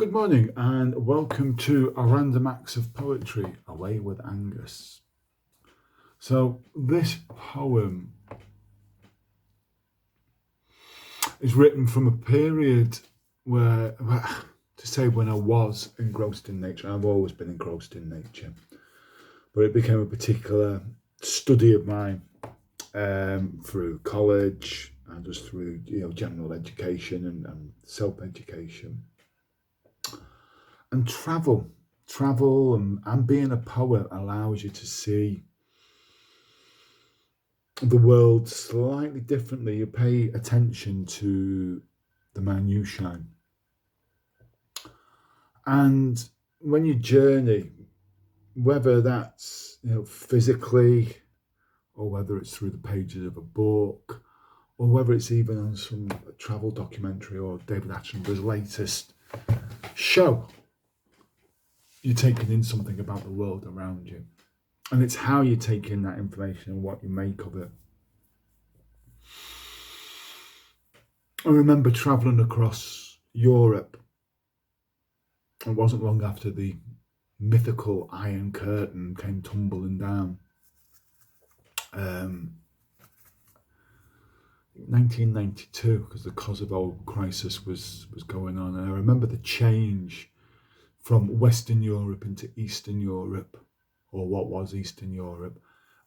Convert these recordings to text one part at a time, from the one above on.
Good morning and welcome to a random acts of poetry away with Angus. So this poem is written from a period where, to say when I was engrossed in nature. I've always been engrossed in nature, but it became a particular study of mine through college and just through general education and self-education. And travel and being a poet allows you to see the world slightly differently. You pay attention to the minutiae. And when you journey, whether that's physically, or whether it's through the pages of a book, or whether it's even on some travel documentary or David Attenborough's latest show, you're taking in something about the world around you. And it's how you take in that information and what you make of it. I remember travelling across Europe. It wasn't long after the mythical Iron Curtain came tumbling down. 1992, because the Kosovo crisis was going on. And I remember the change from Western Europe into Eastern Europe, or what was Eastern Europe.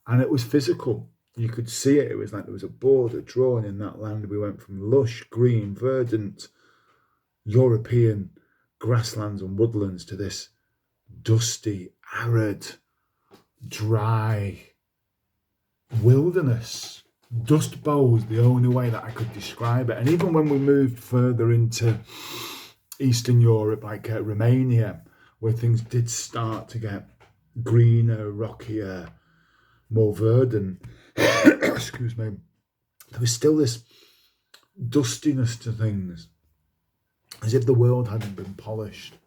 And it was physical. You could see it. It was like there was a border drawn in that land. We went from lush, green, verdant, European grasslands and woodlands to this dusty, arid, dry wilderness. Dust bowl is the only way that I could describe it. And even when we moved further into Eastern Europe, like Romania, where things did start to get greener, rockier, more verdant, excuse me, there was still this dustiness to things, as if the world hadn't been polished.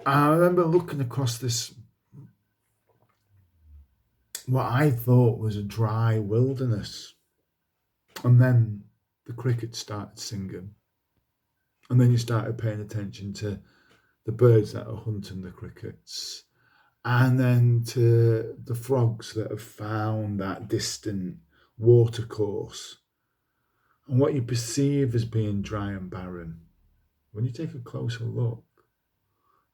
I remember looking across this, what I thought was a dry wilderness, and then the crickets started singing, and then you started paying attention to the birds that are hunting the crickets, and then to the frogs that have found that distant watercourse. And what you perceive as being dry and barren, when you take a closer look,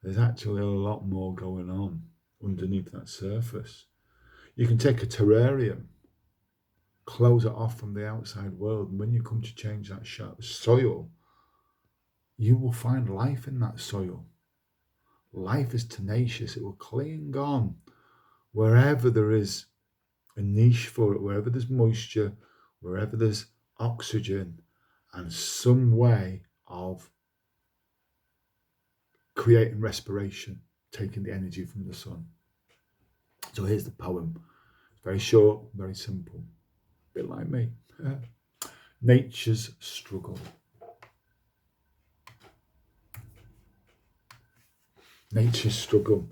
there's actually a lot more going on underneath that surface. You can take a terrarium, close it off from the outside world, and when you come to change that soil, you will find life in that soil. Life is tenacious. It will cling on wherever there is a niche for it, wherever there's moisture, wherever there's oxygen, and some way of creating respiration, taking the energy from the sun. So here's the poem. It's very short, very simple, a bit like me. Nature's struggle. Nature's struggle.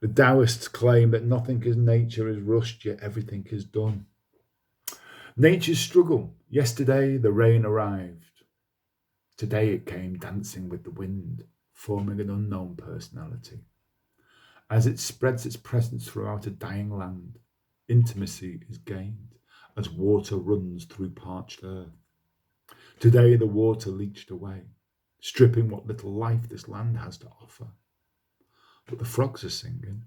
The Taoists claim that nothing as nature is rushed, yet everything is done. Nature's struggle. Yesterday the rain arrived. Today it came dancing with the wind, forming an unknown personality. As it spreads its presence throughout a dying land, intimacy is gained as water runs through parched earth. Today the water leached away, stripping what little life this land has to offer. But the frogs are singing,